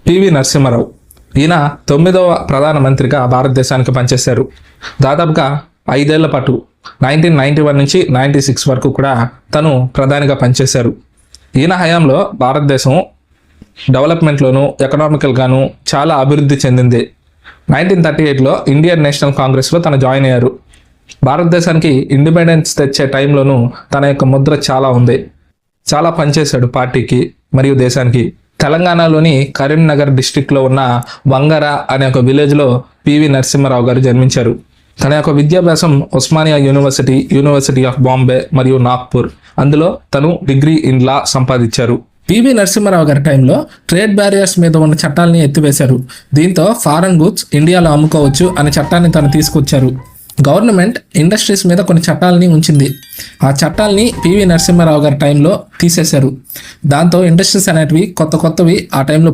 PV Narasimha Rao. ఈయన 9వ ప్రధానమంత్రిగా భారతదేశానికి పనిచేశారు. దాదాపుగా 5 ఏళ్ల పాటు 1991 నుంచి 96 వరకు కూడా తను ప్రధానిగా పనిచేశారు. ఈయన హయాంలో భారతదేశం డెవలప్మెంట్లోనూ ఎకనామికల్గాను చాలా అభివృద్ధి చెందింది. 1938లో ఇండియన్ నేషనల్ కాంగ్రెస్లో తను జాయిన్ అయ్యారు. భారతదేశానికి ఇండిపెండెన్స్ తెచ్చే టైంలోనూ తన యొక్క ముద్ర చాలా ఉంది. చాలా పనిచేశాడు పార్టీకి మరియు దేశానికి. తెలంగాణలోని కరీంనగర్ డిస్టిక్లో ఉన్న వంగర అనే ఒక విలేజ్లో పివి నరసింహారావు గారు జన్మించారు. తన యొక్క విద్యాభ్యాసం Osmania university, university of Bombay మరియు నాగ్పూర్, అందులో తను డిగ్రీ ఇన్ లా సంపాదించారు. పివి నరసింహారావు గారి టైంలో ట్రేడ్ బ్యారియర్స్ మీద ఉన్న చట్టాలని ఎత్తివేశారు. దీంతో ఫారెన్ గూడ్స్ ఇండియాలో అమ్ముకోవచ్చు అనే చట్టాన్ని తను తీసుకొచ్చారు. గవర్నమెంట్ ఇండస్ట్రీస్ మీద కొన్ని చట్టాలని ఉంచింది. ఆ చట్టాలని పివి నరసింహారావు గారి టైంలో తీసేశారు. దాంతో ఇండస్ట్రీస్ అనేటివి కొత్తవి ఆ టైంలో